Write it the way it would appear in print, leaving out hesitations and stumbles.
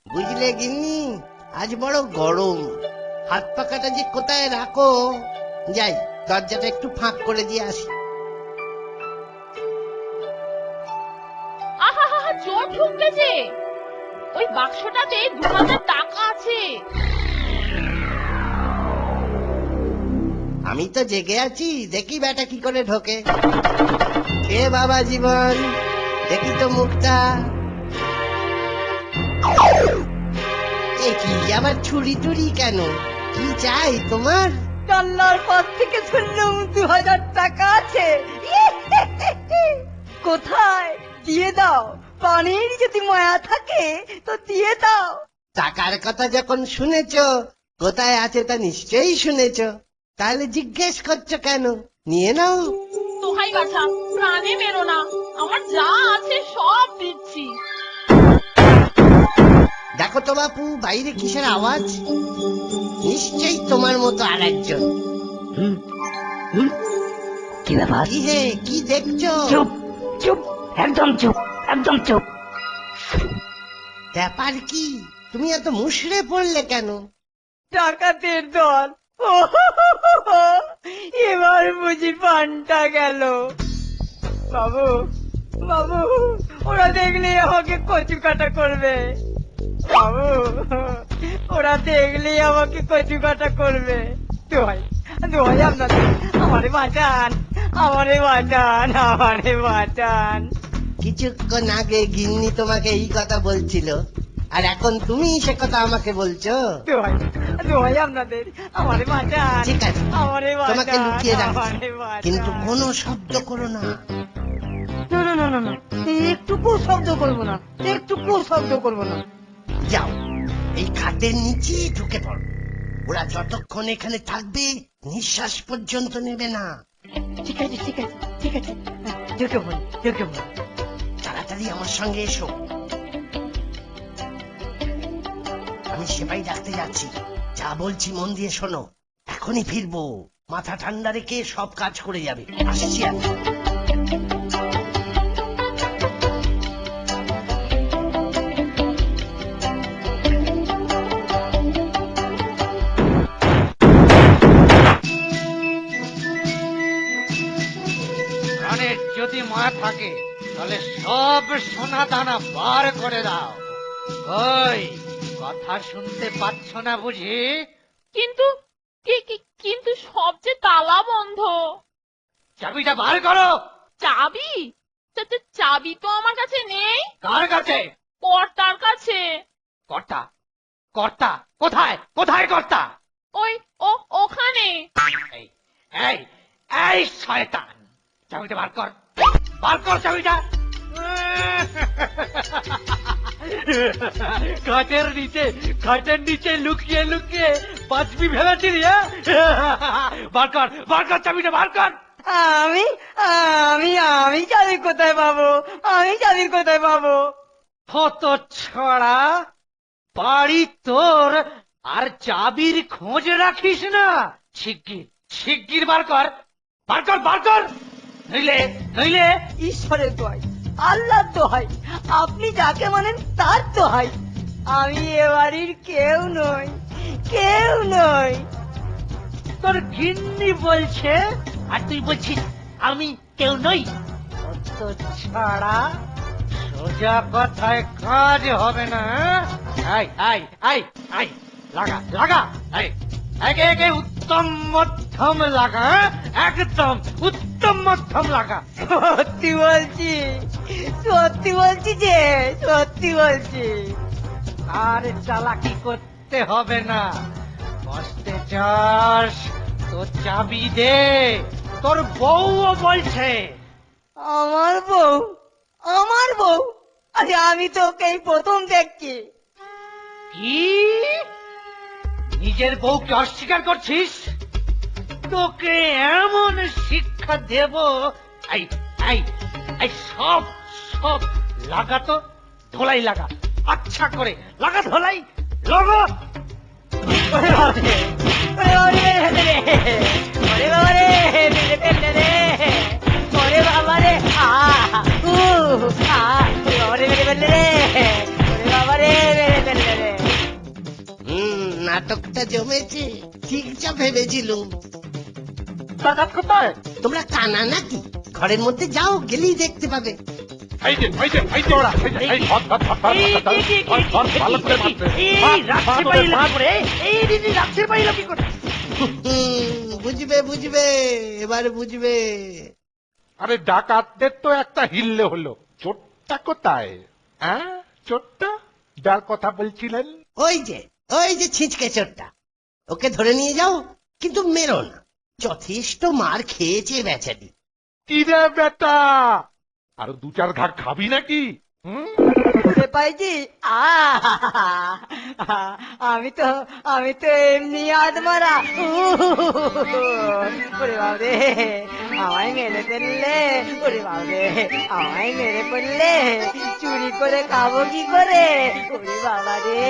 বুঝলে গিন্নি, আজ বড় গরম, হাত পাখাটা যে কোথায় রাখো। যাই, দরজাটা একটু ফাঁক করে দিয়ে আসি। আহা হা, চোর ঢুকতেছে। ওই বাক্সটাতে 2000 টাকা আছে। আমি তো জেগে আছি, দেখি বেটা কি করে ঢোকে। কে বাবা জীবন, দেখি তো মুখটা। এ কি আবার ছুরি টুরি কেন? কি চাই তোমার? জানলার পাশ থেকে শুনলাম 2000 টাকা আছে। কোথায়? দিয়ে দাও, পানির যদি মায়া থাকে তো দিয়ে দাও। টাকার কথা যখন শুনেছ, কোথায় আছে তা নিশ্চয়ই শুনেছ, তাহলে জিজ্ঞেস করছো কেন? নিয়ে নাও। দোহাই বাছা, প্রাণে মেরো না, আমার যা আছে সব দিচ্ছি। দেখো তো বাপু, বাইরে কিসের আওয়াজ? নিশ্চয়ই তোমার মতো আর একজন। কি ব্যাপার? কি হে, কি দেখছো? চুপ চুপ, একদম চুপ, একদম চুপ। ব্যাপার কি? তুমি এত মুষড়ে পড়লে কেন? ডাকাতের দল। এবার বুঝি পানটা গেল। বাবু বাবু, ওরা দেখলে আমাকে কচু কাটা করবে। বাবু, ওরা দেখলে আমাকে কচু কাটা করবে। দোহাই দোহাই আপনাদের, আমারে বাঁচান, আমারে বাঁচান, আমারে বাঁচান। কিছুক্ষণ আগে গিন্নি তোমাকে এই কথা বলছিল, আর এখন তুমি সে কথা আমাকে বলছো। দোহাই দোহাই আপনাদের, আমারে বাঁচান। ঠিক আছে, আমারে তোমাকে বাঁচান, লুকিয়ে রাখছি, আমারে বাঁচান। কিন্তু কোনো শব্দ করো না। না না না না না, একটুকু শব্দ করবো না, একটুকু শব্দ করবো না। যাও, এই খাটের নিচে ঢুকে পড়ো। ওরা যতক্ষণ এখানে থাকবে নিঃশ্বাস পর্যন্ত নেবে না। ঠিক আছে ঠিক আছে ঠিক আছে, ঢুকে পড়ি ঢুকে পড়ি। তাড়াতাড়ি আমার সঙ্গে এসো। আমি সেপাই ডাকতে যাচ্ছি, যা বলছি মন দিয়ে শোনো। এখনই ফিরবো, মাথা ঠান্ডা রেখে সব কাজ করে যাবে। আসছি আমি। প্রাণের যদি মায়া থাকে তাহলে সব সোনা দানা বার করে দাও। ওই কথা শুনতে পাচ্ছ না বুঝি? কিন্তু কিন্তু সব যে তালা বন্ধ। চাবিটা বার করো। চাবি? চাবি তো আমার কাছে নেই। কার কাছে? কর্তার কাছে। কর্তা? কর্তা কোথায়? কোথায় কর্তা? ওই ওখানে। এই এই এই শয়তান, চাবিটা বার কর, বার কর চাবিটা। খাটের নিচে লুকিয়ে লুকিয়ে বাঁচবি ভেবেছিলি? বার কর চাবিটা, বার কর। আমি আমি আমি চাবি কোথায় পাবো? আমি চাবি কোথায় পাবো? কত ছড়া, বাড়ি তোর আর চাবির খোঁজ রাখিস না? শিগগির বার কর, বার কর, বার কর, নইলে ঈশ্বরের দোহাই, আল্লাহর দোহাই, আপনি যাকে মানেন তার দোহাই, আমি এ বাড়ির কেউ নই, কেউ নই। তোর গিন্নি বলছে আর তুই বলছিস আমি কেউ নই? কত ছাড়া, সোজা কথায় কাজ হবে না। আই আই আই আই, লাগা লাগা, একে একে উত্তম মধ্যম লাগা, একদম উত্তম মধ্যম লাগা। সত্যি বলছি, সত্যি বলছি যে, সত্যি বলছি। আর চালাকি করতে হবে না, বসতে চাস তো চাবি দে, তোর বউও বলছে। আমার বউ? আমার বউ? আরে আমি তো ওকেই প্রথম দেখছি। কি? নিজের বউকে অস্বীকার করছিস? তোকে এমন শিক্ষা দেব, এই এই এই সব সব লাগা, তো ধোলাই লাগা, আচ্ছা করে লাগা, ধোলাই লাগা। ওরে বাবারে, ওরে বাবারে, ওরে বাবারে, মেরে ফেললে রে, ওরে বাবারে, ওরে মেরে ফেললে রে, ওরে বাবা রে, মেরে ফেললে রে। নাটকটা জমেছে, ঠিক যা ভেবেছিলুম। ডাকাত কোথায়? তোমরা কানা নাকি? ঘরের মধ্যে যাও, গেলেই দেখতে পাবে। এই যে, এই যে, এই যে ওরা, এই যে, এই ধর, ধর, ধর, ধর, এই, ধর, এই, ধর, ধর, ভালো করে মারবে। এই রাখতে পারিল কি করে? এই দিদি রাখতে পারিল কি করে? বুঝবে বুঝবে, এবার বুঝবে। আরে ডাকাতদের তো একটা হিললে হলো, চোরটা কোথায়? হ্যাঁ, চোরটা যার কথা বলছিলেন? ওই যে ছিঁচকে চোরটা, ওকে ধরে নিয়ে যাও, কিন্তু মেরো না। যথেষ্ট মার খেয়েছে বেচারি। কি রে বেটা, আরো দু চার ঘা খাবি নাকি? ওরে পাইজি, আমি তো এমনি আদমারা। ওরে বাবরে, আমায় মেরে ফেললে। ওরে বাবরে, আমায় মেরে ফেললে। চুরি করে খাবো কি করে? ওরে বাবা রে,